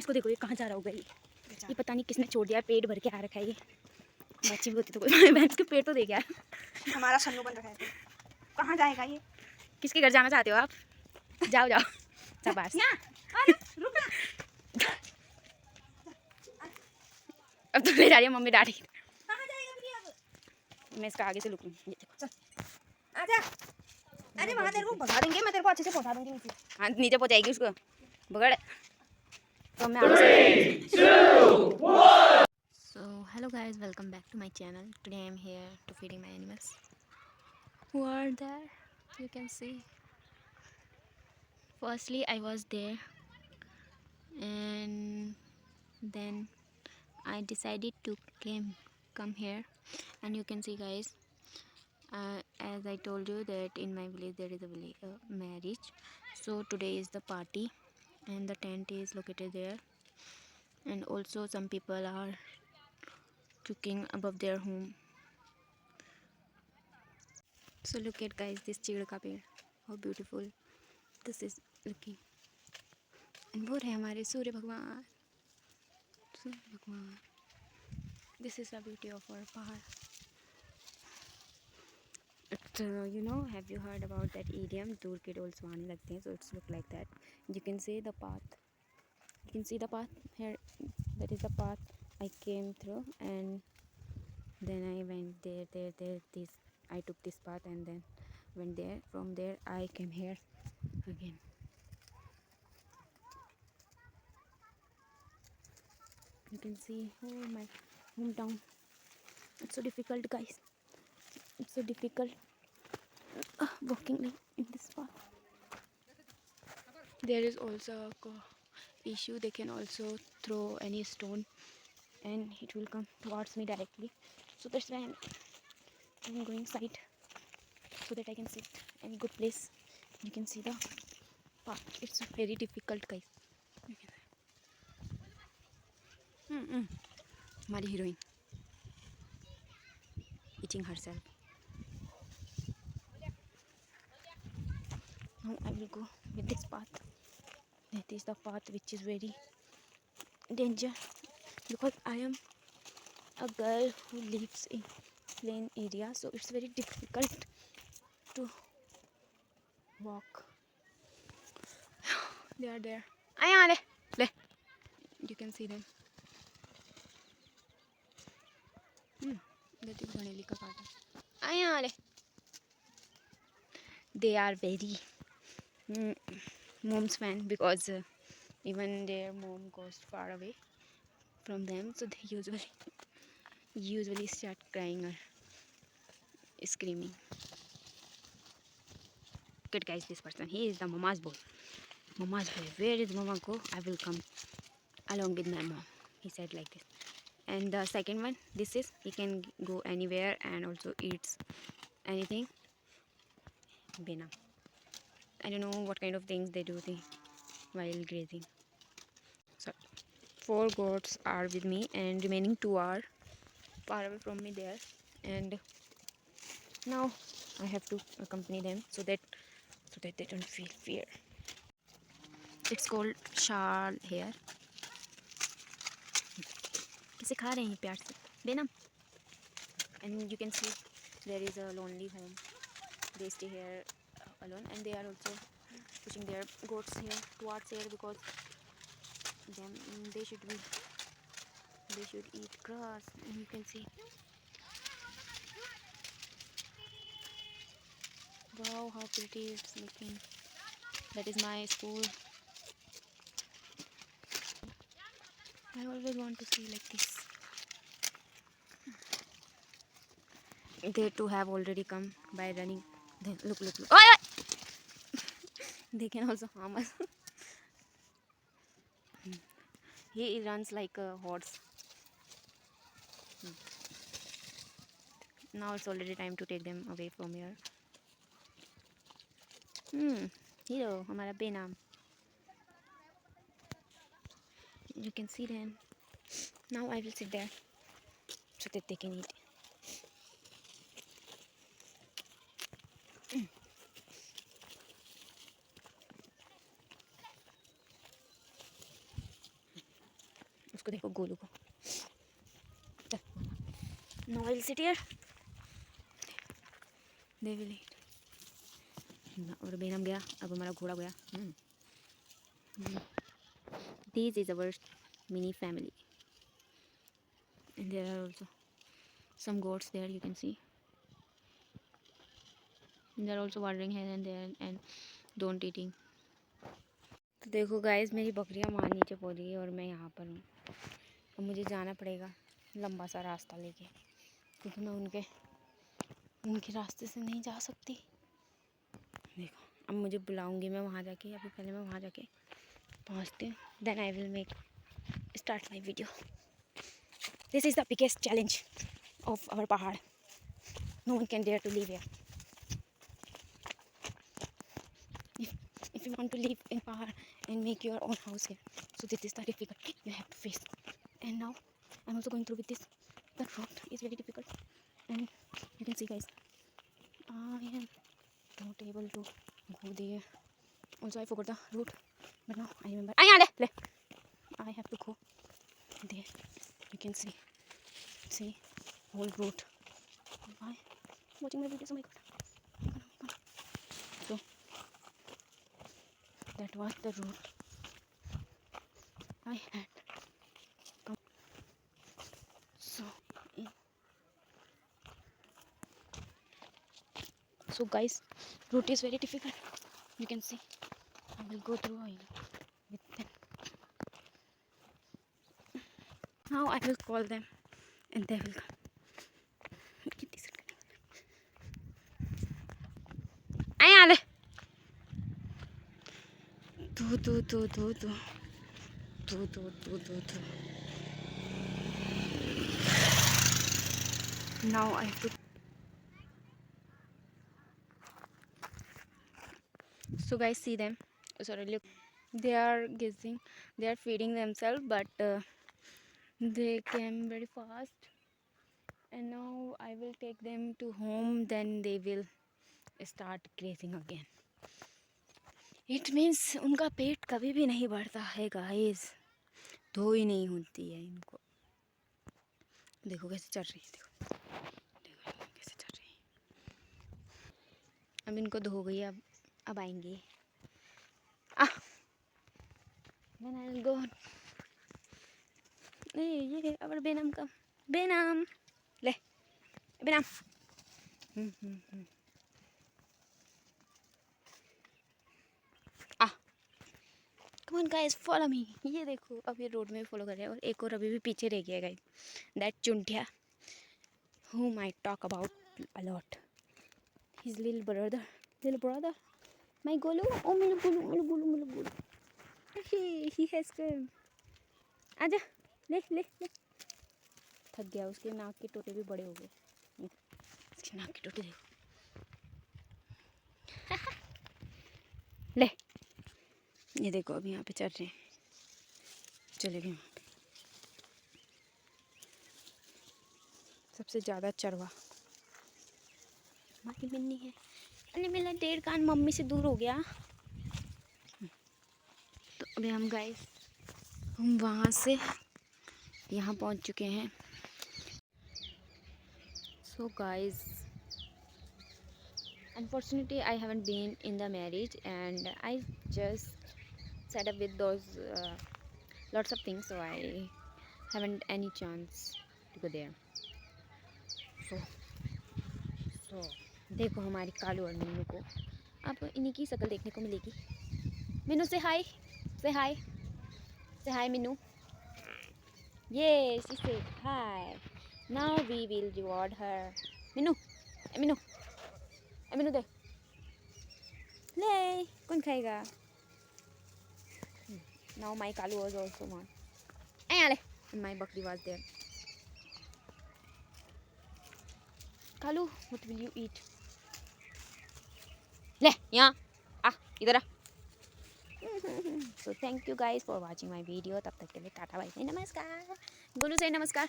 इसको देखो ये कहाँ जा रहा होगा ये पता नहीं किसने छोड़ दिया, पेट भर के आ रखा है ये। बच्ची भी होती तो कोई भैंस के पेट तो दे गया। हमारा सन्नू बन रखा है, कहाँ जाएगा ये? किसके घर जाना चाहते हो आप? जाओ जाओ शाबाश। अब तो ले जा रही है मम्मी डांटी। कहाँ जाएगा फिर अब? मैं इसका आगे से लुकूँ। ये देखो आजा। अरे वहाँ तेरे को भगा देंगे, मैं तेरे को अच्छे से पहुँचा दूंगी नीचे। हाँ नीचे पहुँचाएगी उसको बगड़ तो मैं आगे से। So hello guys, welcome back to my channel. Today I am here to feeding my animals who are there, you can see. Firstly I was there and then I decided to come here, and you can see guys, as I told you that in my village there is a marriage. So today is the party and the tent is located there, and also some people are cooking above their home. So look at guys this chid ka पेड़, how beautiful this is looking. And वो रहे हमारे सूर्य भगवान, सूर्य भगवान. This is the beauty of our pahad. You know, have you heard about that idiom, दूर के ढोल सुहाने लगते हैं? So it's look like that. You can see the path. You can see the path here. That is the path I came through, and then I went there. This I took this path and then went there. From there I came here again. You can see my hometown. It's so difficult, guys. It's so difficult walking in this path. There is also a issue. They can also throw any stone and it will come towards me directly. So that's why I'm going side so that I can sit in a good place. You can see the path. It's very difficult, guys. हमारी heroine eating herself. Now I will go with this path. That is the path which is very danger because I am a girl who lives in plain area, so it's very difficult to walk. They are there. You can see them. That is Ganeli ka kaata. They are very mom's fan because even their mom goes far away from them, so they usually start crying or screaming. Good guys, this person, he is the mama's boy. Mama's boy, where is mama go? I will come along with my mom. He said like this. And the second one, this is, he can go anywhere and also eats anything. Bena. I don't know what kind of things they do while grazing. So 4 goats are with me and remaining 2 are far away from me there, and now I have to accompany them so that they don't feel fear. It's called shal here. किसे खा रहे हैं प्यार से बेनम. And you can see there is a lonely home. They stay here alone, and they are also pushing their goats here towards here because they should eat grass. And you can see, wow, how pretty it's looking. That is my school. I always want to see like this. They too have already come by running. Look. Oh! They can also harm us. He runs like a horse. Now it's already time to take them away from here. Hero, हमारा बेनाम. You can see them. Now I will sit there so that they can eat. उसको देखो, गोलू को। Now I'll sit here. They will eat. और बेनम गया, अब हमारा घोड़ा गया। This is our mini family, and there are also some goats there. You can see. And they are also watering here and there and don't eating. तो देखो guys, मेरी बकरियां वहाँ नीचे पहुँच गई और मैं यहाँ पर हूँ। अब मुझे जाना पड़ेगा लंबा सा रास्ता लेके, क्योंकि मैं उनके रास्ते से नहीं जा सकती। देखो, अब मुझे बुलाऊंगी मैं वहाँ जाके। अभी पहले मैं वहाँ जाके पहुँचती हूँ, then I will make start my video. This is the biggest challenge of our pahad. No one can dare to live here. If you want to live in Pahar and make your own house here, so this is the difficult you have to face. And now I'm also going through with this. The road is very difficult, and you can see, guys, I am not able to go there. Also, I forgot the route, but now I remember. I have to go there. You can see whole route. Why watching my videos? Oh my god. So that was the route I had come. So guys, route is very difficult. You can see. I will go through with them. Now I will call them and they will come. आले तू Now I have to. So guys, see them. Sorry, look. They are gazing. They are feeding themselves, but they came very fast. And now I will take them to home. Then they will start grazing again. It means उनका पेट कभी भी नहीं बढ़ता है guys. धो ही नहीं होती है इनको। देखो कैसे चल रही है, देखो कैसे चल रही है। अब इनको धो गई, अब आएंगे। Then I'll go. ये अब बेनम का बेनम ले बेनम। Come on guys, follow me. ये देखो, अब ये रोड में फॉलो कर रहे हैं और एक और अभी भी पीछे रह गया guys. That चुंटिया whom I talk about a lot. His little brother, my Golu. Oh मेरा Golu. He has come. आजा, ले। थक गया, उसके नाक के टोटे भी बड़े हो गए। इसके नाक के टोटे देखो। ले, ये देखो अभी यहाँ पे चल रहे हैं। चले गए वहाँ पे। सबसे ज़्यादा चरवा हमारी मिन्नी है। अरे मेरा 1.5 कान मम्मी से दूर हो गया। तो अभी हम वहाँ से यहाँ पहुँच चुके हैं। So guys, unfortunately I haven't been in the marriage and I just set up with those lots of things, so I haven't any chance to go there. So देखो हमारी कालू और मीनू को अब इन्हीं की शक्ल देखने को मिलेगी। मीनू से हाय Meenu. Yes, she said hi. Now we will reward her. Meenu दे ले, कौन खाएगा? Now my kalu was also one. And my bakri was there. Kalu, what will you eat? ले यहाँ इधर आ। So thank you guys for watching my video. तब तक के लिए टाटा बाय बाय, नमस्कार। गोलू से नमस्कार।